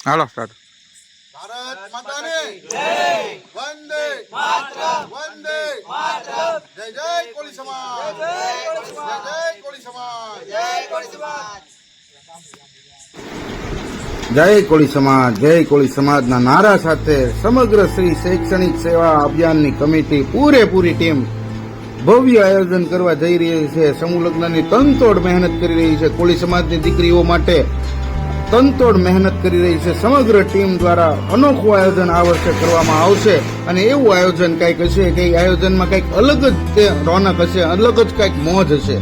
હાલો start. Bharat માતાની જય, વંદે માતરમ, વંદે માતરમ, જય જય કોળી સમાજ, જય જય કોળી સમાજ, જય કોળી સમાજ. જય કોળી સમાજ, જય કોળી સમાજના નારા સાથે સમગ્ર શ્રી શૈક્ષણિક સેવા અભિયાનની કમિટી પૂરેપૂરી ટીમ ભવ્ય આયોજન કરવા જઈ રહી છે. સમૂહ લગ્નની તનતોડ મહેનત કરી રહી છે. કોળી સમાજની દીકરીઓ માટે તનતોડ મહેનત કરી રહી છે. સમગ્ર ટીમ દ્વારા અનોખું આયોજન આ વર્ષે કરવામાં આવશે અને એવું આયોજન કંઈક હશે કે આયોજનમાં કંઈક અલગ જ તે રોનક હશે, અલગ જ કંઈક મોજ હશે.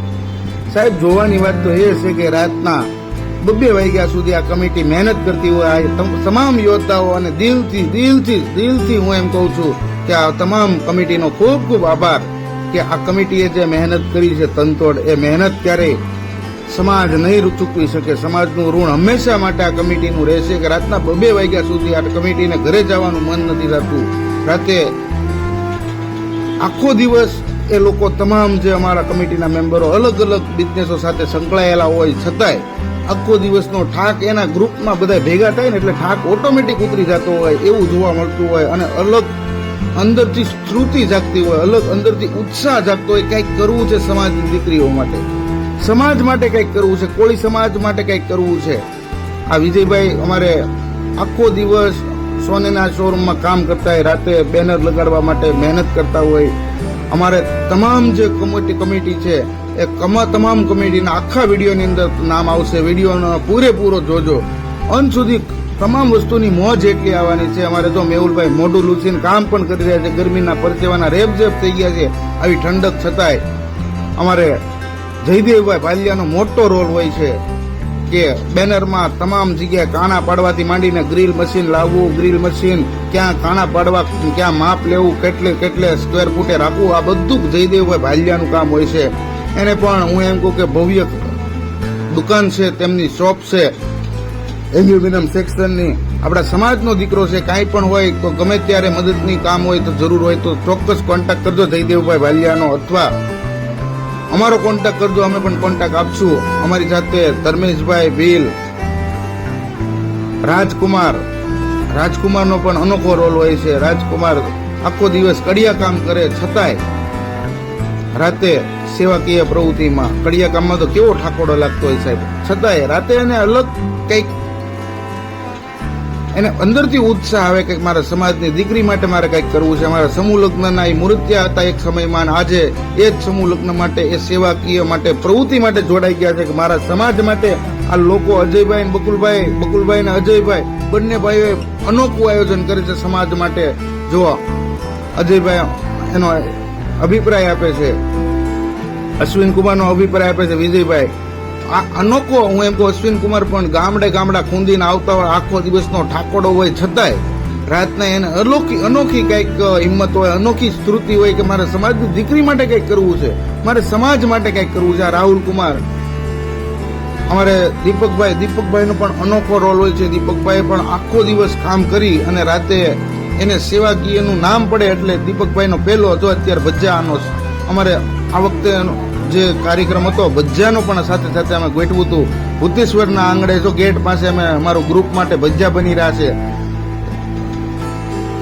સાહેબ, જોવાની વાત તો એ છે કે રાતના 2 વાગ્યા સુધી આ કમિટી મહેનત કરતી હોય. આ તમામ યોદ્ધાઓ અને દિલથી હું એમ કહું છું કે આ તમામ કમિટીનો ખૂબ ખૂબ આભાર કે આ કમિટીએ જે મહેનત કરી છે તનતોડ, એ મહેનત ક્યારેય સમાજ નહીં ચૂકવી શકે. સમાજનું ઋણ હંમેશા માટે આ કમિટીનું રહેશે કે રાતના 2 વાગ્યા સુધી આ કમિટીને ઘરે જવાનું મન નથી થતું. રાતે આખો દિવસ એ લોકો તમામ જે અમારા કમિટીના મેમ્બરો અલગ અલગ બિઝનેસો સાથે સંકળાયેલા હોય છતાંય આખો દિવસનો થાક એના ગ્રુપમાં બધા ભેગા થાય ને એટલે થાક ઓટોમેટિક ઉતરી જતો હોય એવું જોવા મળતું હોય અને અલગ અંદરથી સ્ફૂર્તિ જાગતી હોય, અલગ અંદરથી ઉત્સાહ જાગતો હોય. કંઈક કરવું છે સમાજની દીકરીઓ માટે, સમાજ માટે કંઈક કરવું છે, કોળી સમાજ માટે કંઈક કરવું છે. આ વિજયભાઈ અમારે આખો દિવસ સોનેના શોરૂમમાં કામ કરતા હોય, રાતે બેનર લગાડવા માટે મહેનત કરતા હોય. અમારે તમામ જે કમિટી છે એ તમામ કમિટીના આખા વિડીયોની અંદર નામ આવશે. વિડીયોનો પૂરેપૂરો જોજો, અંત સુધી તમામ વસ્તુની મોજ એટલી આવવાની છે. અમારે તો મેહુલભાઈ મોઢું લૂછીને કામ પણ કરી રહ્યા છે. ગરમીના પરસેવાના રેબઝેબ થઈ ગયા છે. આવી ઠંડક છતાંય અમારે જયદેવભાઈ ભાલિયાનો મોટો રોલ હોય છે કે બેનરમાં તમામ જગ્યાએ કાણા પાડવાથી માંડીને ગ્રીલ મશીન લાવવું, ગ્રીલ મશીન ક્યાં કાણા પાડવા, ક્યાં માપ લેવું, કેટલે સ્ક્વેર ફૂટે રાખવું, આ બધું જયદેવભાઈ ભાલિયાનું કામ હોય છે. એને પણ હું એમ કહું કે ભવ્ય દુકાન છે, તેમની શોપ છે એલ્યુમિનિયમ સેક્શનની. આપણા સમાજનો દીકરો છે. કાંઈ પણ હોય તો ગમે ત્યારે મદદની કામ હોય તો જરૂર હોય તો ચોક્કસ કોન્ટેક્ટ કરજો જયદેવભાઈ ભાલિયાનો, અથવા અમારો કોન્ટેક્ટ કરજો, અમે પણ કોન્ટેક્ટ આપશું. અમારી સાથે ધર્મેશભાઈ ભીલ, રાજકુમારનો પણ અનોખો રોલ હોય છે. રાજકુમાર આખો દિવસ કડિયા કામ કરે છતાંય રાતે સેવાકીય પ્રવૃત્તિમાં, કડિયા કામમાં તો કેવો ઠાકોડો લાગતો હોય સાહેબ, છતાંય રાતે એને અલગ કંઈક એને અંદરથી ઉત્સાહ આવે કે મારા સમાજની દીકરી માટે મારે કંઈક કરવું છે. મારા સમૂહ લગ્નના એ મૂર્ત્યા હતા એક સમયમાં, આજે એ જ સમૂહ લગ્ન માટે, એ સેવાકીય માટે, પ્રવૃત્તિ માટે જોડાઈ ગયા છે કે મારા સમાજ માટે આ લોકો અજયભાઈ ને બકુલભાઈ ને અજયભાઈ બંને ભાઈઓએ અનોખું આયોજન કરે છે સમાજ માટે. જો અજયભાઈ એનો અભિપ્રાય આપે છે, અશ્વિન કુમારનો અભિપ્રાય આપે છે વિજયભાઈ. આ અનોખો હું એમ કહું, અશ્વિન કુમાર પણ ગામડા ખૂંદીને આવતા હોય, આખો દિવસનો ઠાકોડો હોય છતાંય રાતના એને અનોખી કંઈક હિંમત હોય, અનોખી સ્ફૂર્તિ હોય કે મારે સમાજની દીકરી માટે કંઈક કરવું છે, મારે સમાજ માટે કંઈક કરવું છે. રાહુલ કુમાર, અમારે દીપકભાઈનો પણ અનોખો રોલ હોય છે. દીપકભાઈ પણ આખો દિવસ કામ કરી અને રાતે એને સેવાકીયનું નામ પડે એટલે દીપકભાઈનો પહેલો હતો અત્યારે ભજ્જાનો. અમારે આ વખતે જે કાર્યક્રમ હતો ભજ્જાનો પણ સાથે અમે ગોઠવું હતું ભૂતેશ્વરના આંગણે. જો ગેટ પાસે અમે અમારું ગ્રુપ માટે ભજ્જા બની રહ્યા છે.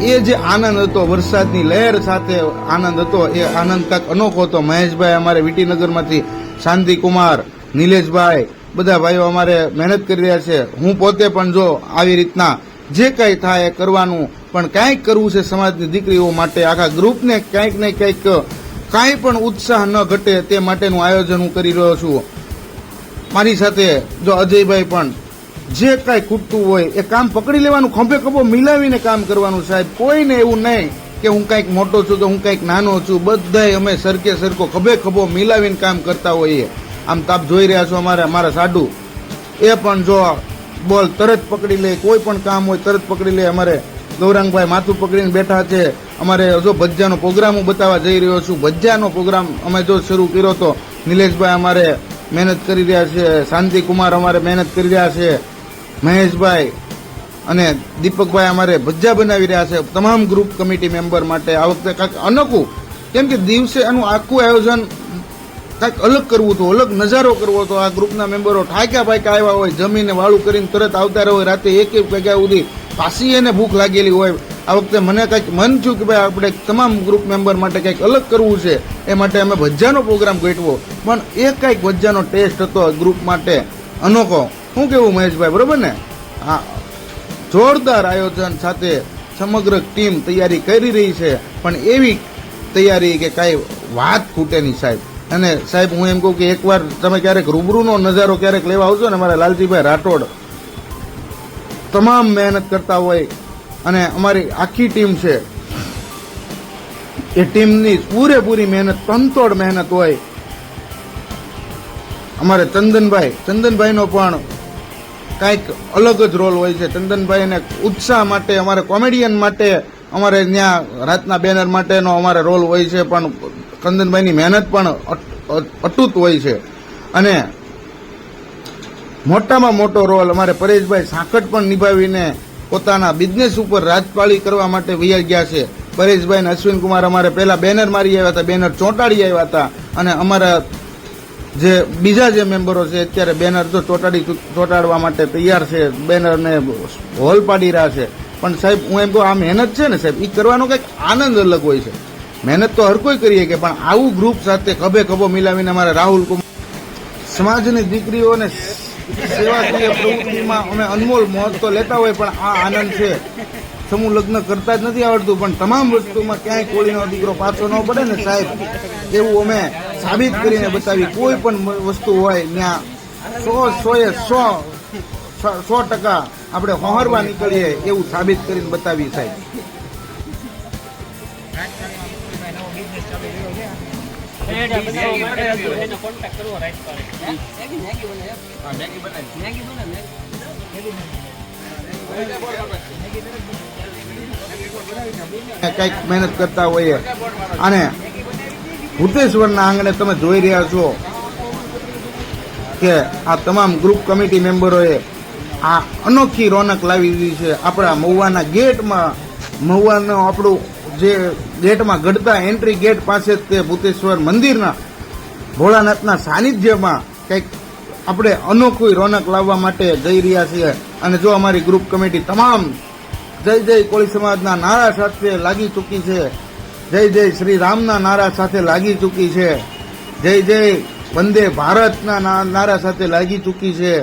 એ જે આનંદ હતો, વરસાદની લહેર સાથે આનંદ હતો, એ આનંદ કાંઈક અનોખો હતો. મહેશભાઈ અમારે વિટીનગરમાંથી, શાંતિકુમાર, નિલેશભાઈ, બધા ભાઈઓ અમારે મહેનત કરી રહ્યા છે. હું પોતે પણ જો આવી રીતના જે કંઈ થાય એ કરવાનું, પણ કાંઈક કરવું છે સમાજની દીકરીઓ માટે. આખા ગ્રુપને કંઈક ને કંઈક કાંઈ પણ ઉત્સાહ ન ઘટે તે માટેનું આયોજન હું કરી રહ્યો છું. મારી સાથે જો અજયભાઈ પણ જે કાંઈ ખૂટતું હોય એ કામ પકડી લેવાનું, ખંભે ખભો મિલાવીને કામ કરવાનું સાહેબ. કોઈને એવું નહીં કે હું કંઈક મોટો છું કે હું કંઈક નાનો છું, બધાય અમે સરખો ખભે ખભો મિલાવીને કામ કરતા હોઈએ. આમ તાપ જોઈ રહ્યા છો મારા સાડુ, એ પણ જો બોલ તરત પકડી લે, કોઈ પણ કામ હોય તરત પકડી લે. અમારે ગૌરાંગભાઈ માથું પકડીને બેઠા છે. અમારે જો ભજ્જાનો પ્રોગ્રામ હું બતાવવા જઈ રહ્યો છું. ભજ્જાનો પ્રોગ્રામ અમે જો શરૂ કર્યો તો નિલેશભાઈ અમારે મહેનત કરી રહ્યા છે, શાંતિકુમાર અમારે મહેનત કરી રહ્યા છે, મહેશભાઈ અને દીપકભાઈ અમારે ભજ્જા બનાવી રહ્યા છે. તમામ ગ્રુપ કમિટી મેમ્બર માટે આ વખતે કાંઈક અનોખું, કેમ કે દિવસે આનું આખું આયોજન કાંઈક અલગ કરવું હતું, અલગ નજારો કરવો હતો. આ ગ્રુપના મેમ્બરો ઠાક્યા પાક્યા આવ્યા હોય, જમીને વાળું કરીને તરત આવતા રહે હોય, રાતે એક વાગ્યા સુધી પાછી એને ભૂખ લાગેલી હોય. આ વખતે મને કંઈક મન થયું કે ભાઈ આપણે તમામ ગ્રુપ મેમ્બર માટે કંઈક અલગ કરવું છે. એ માટે અમે ભજીયાનો પ્રોગ્રામ ગોઠવો, પણ એ કંઈક ભજીયાનો ટેસ્ટ હતો ગ્રુપ માટે અનોખો. શું કેવું મહેશભાઈ, બરોબર ને? હા, જોરદાર આયોજન સાથે સમગ્ર ટીમ તૈયારી કરી રહી છે, પણ એવી તૈયારી કે કાંઈ વાત ખૂટે નહીં સાહેબ. અને સાહેબ હું એમ કહું કે એકવાર તમે ક્યારેક રૂબરૂનો નજારો ક્યારેક લેવા આવશો ને, મારા લાલજીભાઈ રાઠોડ તમામ મહેનત કરતા હોય અને અમારી આખી ટીમ છે એ ટીમની પૂરેપૂરી મહેનત, તનતોડ મહેનત હોય. અમારે ચંદનભાઈનો પણ કાંઈક અલગ જ રોલ હોય છે. ચંદનભાઈને ઉત્સાહ માટે, અમારે કોમેડિયન માટે, અમારે ત્યાં રાતના બેનર માટેનો અમારે રોલ હોય છે, પણ ચંદનભાઈની મહેનત પણ અતૂટ હોય છે. અને મોટામાં મોટો રોલ અમારે પરેશભાઈ સાંકટ પણ નિભાવીને પોતાના બિઝનેસ ઉપર રાજપાળી કરવા માટે વૈયા ગયા છે. પરેશભાઈ અને અશ્વિનકુમાર અમારે પહેલા બેનર મારી આવ્યા હતા, બેનર ચોંટાડી આવ્યા હતા, અને અમારા જે બીજા જે મેમ્બરો છે અત્યારે બેનર તો ચોંટાડવા માટે તૈયાર છે, બેનરને હોલ પાડી રહ્યા છે. પણ સાહેબ હું એમ કહું, આ મહેનત છે ને સાહેબ, એ કરવાનો કંઈક આનંદ અલગ હોય છે. મહેનત તો હર કોઈ કરીએ કે, પણ આવું ગ્રુપ સાથે ખભે ખભો મિલાવીને અમારે રાહુલ કુમાર સમાજની દીકરીઓને સેવાકીય પ્રવૃત્તિમાં અમે અનમોલ મોજ તો લેતા હોય, પણ આ આનંદ છે સમૂહ લગ્ન કરતા જ નથી આવડતું, પણ તમામ વસ્તુમાં ક્યાંય કોળીનો દીકરો પાછો ન પડે ને સાહેબ, એવું અમે સાબિત કરીને બતાવી. કોઈ પણ વસ્તુ હોય ત્યાં 100% આપણે હોહરવા નીકળીએ એવું સાબિત કરીને બતાવી સાહેબ. કઈક મહેનત કરતા હોઈએ. અને ભૂતેશ્વરના આંગણે તમે જોઈ રહ્યા છો કે આ તમામ ગ્રુપ કમિટી મેમ્બરોએ આ અનોખી રોનક લાવી દીધી છે. આપણા મહુવાના ગેટમાં, મહુવાનો આપણું જે ગેટમાં ગઢતા એન્ટ્રી ગેટ પાસે જ તે ભૂતેશ્વર મંદિરના ભોળાનાથના સાનિધ્યમાં કંઈક આપણે અનોખી રોનક લાવવા માટે જઈ રહ્યા છીએ. અને જો અમારી ગ્રુપ કમિટી તમામ જય જય કોળી સમાજના નારા સાથે લાગી ચૂકી છે, જય જય શ્રી રામના નારા સાથે લાગી ચૂકી છે, જય જય વંદે ભારતના નારા સાથે લાગી ચૂકી છે,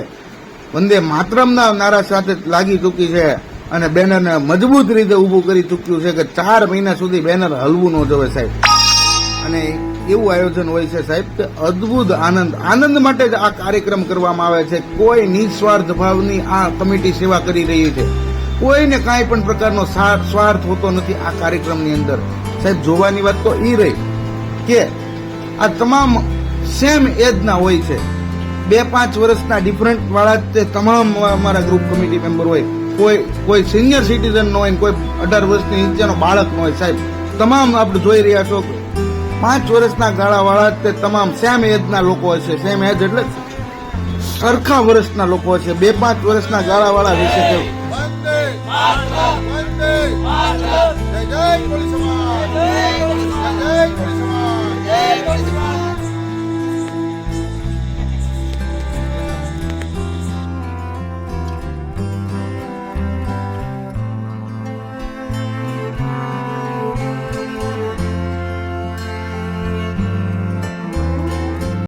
વંદે માતરમના નારા સાથે લાગી ચૂકી છે, અને બેનરને મજબૂત રીતે ઊભું કરી ચૂક્યું છે કે 4 મહિના સુધી બેનર હલવું ન જોવે સાહેબ. અને એવું આયોજન હોય છે સાહેબ કે અદ્ભુત આનંદ માટે જ આ કાર્યક્રમ કરવામાં આવે છે. કોઈ નિસ્વાર્થ ભાવની આ કમિટી સેવા કરી રહી છે. કોઈને કાંઈ પણ પ્રકારનો સ્વાર્થ હોતો નથી આ કાર્યક્રમની અંદર સાહેબ. જોવાની વાત તો એ રહી કે આ તમામ સેમ એજના હોય છે, 2-5 વર્ષના ડિફરન્ટ વાળા તે તમામ અમારા ગ્રુપ કમિટી મેમ્બર હોય. કોઈ સિનિયર સિટીઝન ન હોય, કોઈ 18 વર્ષની નીચેનો બાળક ન હોય સાહેબ. તમામ આપણે જોઈ રહ્યા છો 5 વર્ષના ગાળાવાળા તે તમામ સેમ એજના લોકો હશે. સેમ એજ એટલે સરખા વર્ષના લોકો હશે. 2-5 વર્ષના ગાળાવાળા વિશે વંદે માતરમ, વંદે માતરમ, જય જય કોળી સમાજ, જય જય કોળી સમાજ.